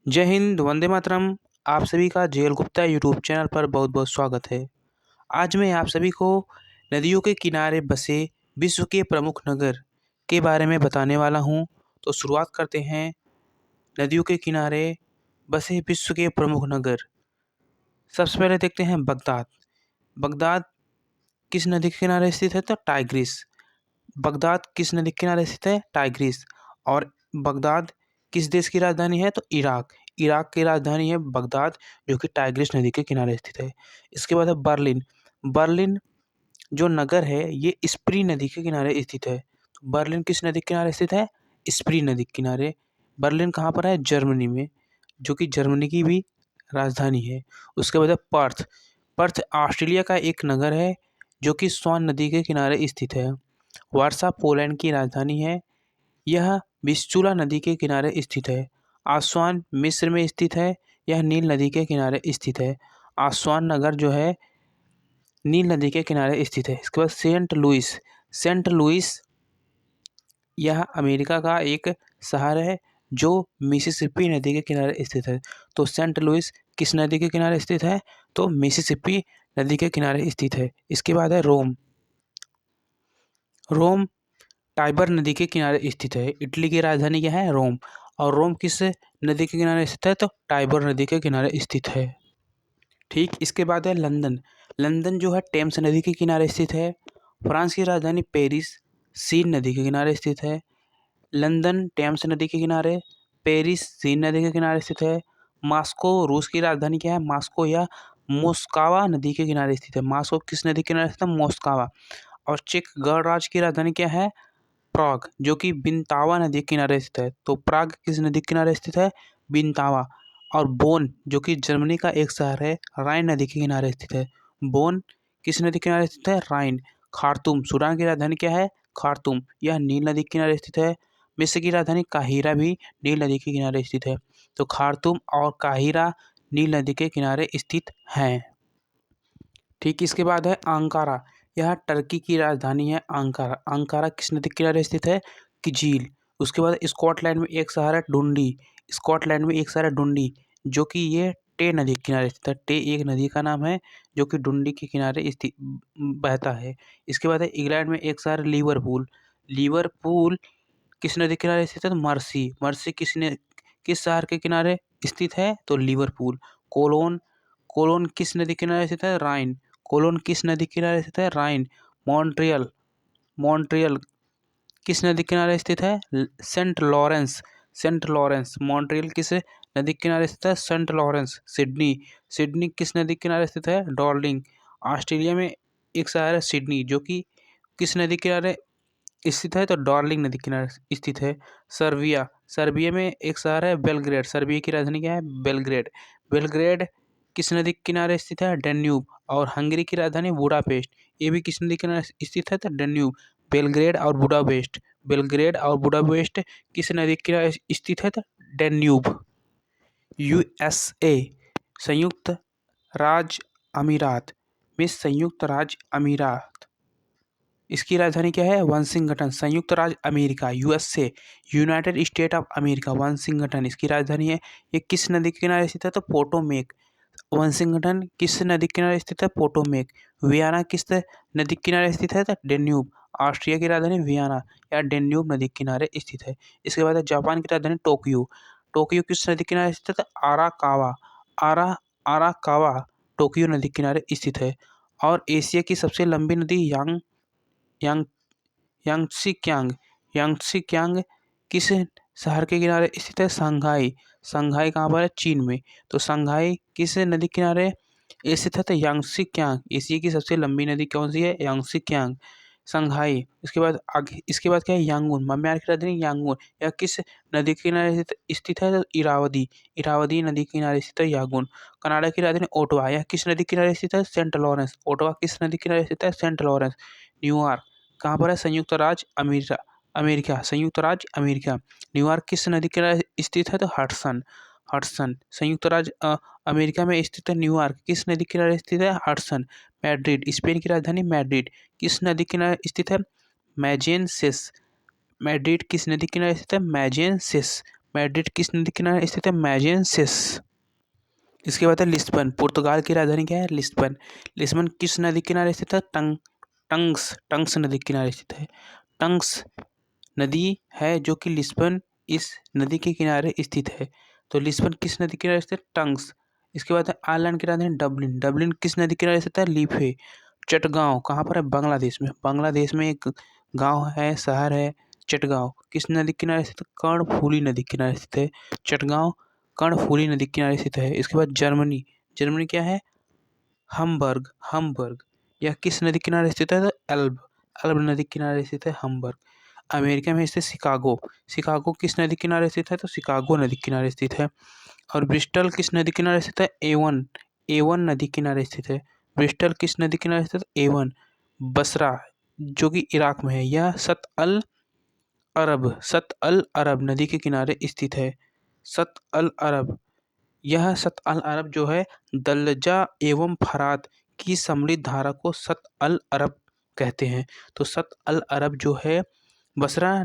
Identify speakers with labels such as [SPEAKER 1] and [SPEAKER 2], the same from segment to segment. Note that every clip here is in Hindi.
[SPEAKER 1] जय हिंद, वंदे मातरम। आप सभी का जेएल गुप्ता यूट्यूब चैनल पर बहुत बहुत स्वागत है। आज मैं आप सभी को नदियों के किनारे बसे विश्व के प्रमुख नगर के बारे में बताने वाला हूं। तो शुरुआत करते हैं। नदियों के किनारे बसे विश्व के प्रमुख नगर। सबसे पहले देखते हैं बगदाद। बगदाद किस नदी के किनारे स्थित है? तो टाइग्रिस। बगदाद किस नदी के किनारे स्थित है? टाइग्रिस। और बगदाद किस देश की राजधानी है? तो इराक। इराक की राजधानी है बगदाद, जो कि टाइग्रिस नदी के किनारे स्थित है। इसके बाद है बर्लिन। बर्लिन जो नगर है ये स्प्री नदी के किनारे स्थित है। तो बर्लिन किस नदी के किनारे स्थित है? स्प्री नदी के किनारे। बर्लिन कहाँ पर है? जर्मनी में, जो कि जर्मनी की भी राजधानी है। उसके बाद है पर्थ। पर्थ ऑस्ट्रेलिया का एक नगर है जो कि स्वान नदी के किनारे स्थित है। वारसा पोलैंड की राजधानी है। यह विस्चुला नदी के किनारे स्थित है। आस्वान मिस्र में स्थित है। यह नील नदी के किनारे स्थित है। आस्वान नगर जो है नील नदी के किनारे स्थित है। इसके बाद सेंट लुइस। सेंट लुइस यह अमेरिका का एक शहर है जो मिसिसिपी नदी के किनारे स्थित है। तो सेंट लुइस किस नदी के किनारे स्थित है? तो मिसिसिपी नदी के किनारे स्थित है। इसके बाद है रोम। रोम टाइबर नदी के किनारे स्थित है। इटली की राजधानी क्या है? रोम। और रोम किस नदी के किनारे स्थित है? तो टाइबर नदी के किनारे स्थित है। ठीक, इसके बाद है लंदन। लंदन जो है टेम्स नदी के किनारे स्थित है। फ्रांस की राजधानी पेरिस सीन नदी के किनारे स्थित है। लंदन टेम्स नदी के किनारे, पेरिस सीन नदी के किनारे स्थित है। मॉस्को रूस की राजधानी क्या है? मॉस्को या मोस्कावा नदी के किनारे स्थित है। मॉस्को किस नदी के किनारे स्थित है? मोस्कावा। और चेक गणराज्य की राजधानी क्या है? प्राग, जो कि बिनतावा नदी के किनारे स्थित है। तो प्राग किस नदी के किनारे स्थित है? बिनतावा। और बोन जो कि जर्मनी का एक शहर है, राइन नदी के किनारे स्थित है। बोन किस नदी के किनारे स्थित है? राइन। खार्तूम सूडान की राजधानी क्या है? खार्तूम, यह नील नदी के किनारे स्थित है। मिस्र की राजधानी काहिरा भी नील नदी के किनारे स्थित है। तो खार्तूम और काहिरा नील नदी के किनारे स्थित हैं। ठीक, इसके बाद है अंकारा। यह टर्की की राजधानी है अंकारा। अंकारा किस नदी के किनारे स्थित है? किजील। उसके बाद स्कॉटलैंड में एक शहर है डुंडी। स्कॉटलैंड में एक शहर है डुंडी, जो कि ये टे नदी के किनारे स्थित है। टे एक नदी का नाम है जो कि डुंडी के किनारे स्थित बहता है। इसके बाद है इंग्लैंड में एक शहर है लिवरपूल। लिवरपूल किस नदी के किनारे स्थित है? तो मर्सी। मर्सी किस शहर के किनारे स्थित है? तो लिवरपूल। कोलोन। कोलोन किस नदी के किनारे स्थित है? राइन। कोलोन किस नदी के किनारे स्थित है? राइन। मॉन्ट्रियल। मॉन्ट्रियल किस नदी के किनारे स्थित है? Saint Lawrence. Saint Lawrence. Montreal किस नदी के किनारे स्थित है? Saint Lawrence. सिडनी। सिडनी किस नदी के किनारे स्थित है? डार्लिंग। ऑस्ट्रेलिया में एक शहर है सिडनी, जो कि किस नदी के किनारे स्थित है? तो डार्लिंग नदी के किनारे स्थित है। सर्बिया। सर्बिया में एक शहर है बेलग्रेड। सर्बिया की राजधानी क्या है? बेलग्रेड। बेलग्रेड किस नदी के किनारे स्थित है? डेन्यूब। और हंगरी की राजधानी बुडापेस्ट, ये भी किस नदी के किनारे स्थित है? तो डेन्यूब। बेलग्रेड और बुडापेस्ट। बेलग्रेड और बुडापेस्ट किस नदी के किनारे स्थित है? तो डेन्यूब। यूएसए संयुक्त राज्य अमीरात में संयुक्त राज्य अमीरात, इसकी राजधानी क्या है? वाशिंगटन। संयुक्त राज्य America USA, United state of America, Washington इसकी राजधानी है। ये किस नदी के किनारे स्थित है? तो पोटोमेक। वाशिंगटन किस नदी के किनारे स्थित है? पोटोमेक। वियना किस नदी के किनारे स्थित है? तो डेन्यूब। ऑस्ट्रिया की राजधानी वियना या डेन्यूब नदी के किनारे स्थित है। इसके बाद है जापान की राजधानी टोक्यो। टोक्यो किस नदी के किनारे स्थित है? आराकावा। आरा आराकावा टोक्यो नदी के किनारे स्थित है। और एशिया की सबसे लंबी नदी यांग यांगत्से यांगत्से किस शहर के किनारे स्थित है? शंघाई। शंघाई कहाँ पर है? चीन में। तो शंघाई किस नदी के किनारे स्थित है? तो यांगत्से एशिया की सबसे लंबी नदी कौन सी है? यांगत्से। शंघाई। इसके बाद आगे, इसके बाद क्या है? यांगून। म्यांमार की राजधानी यांगून, यह किस नदी के किनारे स्थित है? तो इरावदी। इरावदी नदी के किनारे स्थित है यांगून। कनाडा की राजधानी ओटावा, यह किस नदी के किनारे स्थित है? Saint Lawrence. ओटावा किस नदी के किनारे स्थित है? Saint Lawrence. न्यूयॉर्क कहाँ पर है? संयुक्त राज्य अमेरिका। अमेरिका संयुक्त राज्य अमेरिका। न्यूयॉर्क किस नदी के किनारे स्थित है? तो हडसन। हडसन संयुक्त राज्य अमेरिका में स्थित है न्यूयॉर्क, किस नदी के किनारे स्थित है? हडसन। मैड्रिड स्पेन की राजधानी मैड्रिड, किस नदी के किनारे स्थित है? मैजेंसिस। मैड्रिड किस नदी के किनारे स्थित है? मैजेंसिस। मैड्रिड किस नदी के किनारे स्थित है? मैजेंसिस। इसके बाद है लिस्बन, पुर्तगाल की राजधानी क्या है? लिस्बन। लिस्बन किस नदी के किनारे स्थित है? टंग्स नदी के किनारे स्थित है। टंग्स नदी है जो कि लिस्बन इस नदी के किनारे स्थित है। तो लिस्बन किस नदी के किनारे स्थित है? टंग्स। इसके बाद है आयरलैंड की राजधानी डबलिन। डबलिन किस नदी के किनारे स्थित है? लीफे। चटगांव कहाँ पर है? बांग्लादेश में। बांग्लादेश में एक गांव है, शहर है चटगांव, किस नदी के किनारे स्थित है? कर्णफूली नदी के किनारे स्थित है। चटगांव कर्णफूली नदी के किनारे स्थित है। इसके बाद जर्मनी, जर्मनी क्या है? हमबर्ग। हमबर्ग यह किस नदी के किनारे स्थित है? तो एल्ब, एल्ब नदी के किनारे स्थित है हमबर्ग। अमेरिका में स्थित शिकागो, शिकागो किस नदी के किनारे स्थित है? तो शिकागो नदी के किनारे स्थित है। और ब्रिस्टल किस नदी के किनारे स्थित है? एवन, एवन नदी के किनारे स्थित है। ब्रिस्टल किस नदी के किनारे स्थित है? एवन। बसरा जो कि इराक में है, यह सत अल अरब नदी के किनारे स्थित है। सत अल अरब, यह सत अल अरब जो है दलजा एवं फरात की समृद्ध धारा को सत अल अरब कहते हैं। तो सत अल अरब जो है बसरा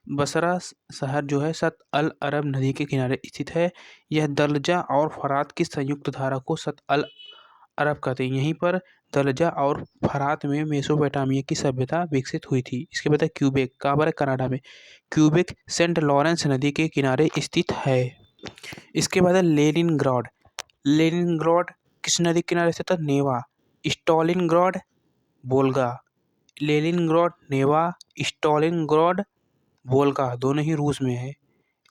[SPEAKER 1] बसरा शहर जो है सत अल अरब नदी के किनारे स्थित है। यह दलजा और फरात की संयुक्त धारा को सत अल अरब कहते हैं। यहीं पर दलजा और फरात में मेसोपोटामिया की सभ्यता विकसित हुई थी। इसके बाद है क्यूबेक, कहाँ पर है? कनाडा में। क्यूबेक सेंट लॉरेंस नदी के किनारे स्थित है। इसके बाद है लेनिनग्राड। लेनिनग्राड किस नदी के किनारे स्थित है? नेवा। स्टॉलिनग्राड, वोल्गा। लेनिनग्राड, नेवा, स्टॉलिनग्राड, वोल्गा दोनों ही रूस में है।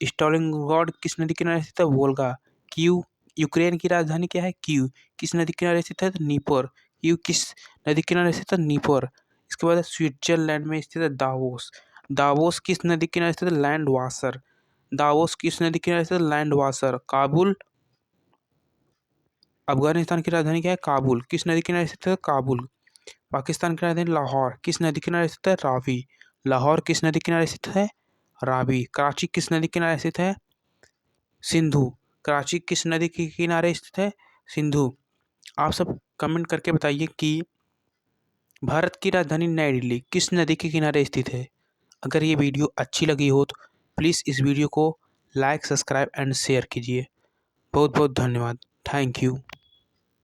[SPEAKER 1] स्टॉलिनग्राड किस नदी के किनारे स्थित है? वोल्गा। कीव, यूक्रेन की राजधानी क्या है? कीव किस नदी के किनारे स्थित है? नीपर। कीव किस नदी के किनारे स्थित है? नीपर। इसके बाद है स्विट्जरलैंड में स्थित है दावोस। दावोस किस नदी के किनारे स्थित है? Land washer. दावोस किस नदी के किनारे स्थित है? Land washer. काबुल, अफगानिस्तान की राजधानी क्या है? काबुल किस नदी के किनारे स्थित है? काबुल। पाकिस्तान की राजधानी लाहौर किस नदी के किनारे स्थित है? रावी। लाहौर किस नदी के किनारे स्थित है? रावी। कराची किस नदी के किनारे स्थित है? सिंधु। कराची किस नदी के किनारे स्थित है? सिंधु। आप सब कमेंट करके बताइए कि भारत की राजधानी नई दिल्ली किस नदी के किनारे स्थित है। अगर ये वीडियो अच्छी लगी हो तो प्लीज़ इस वीडियो को लाइक, सब्सक्राइब एंड शेयर कीजिए। बहुत बहुत धन्यवाद। Thank you.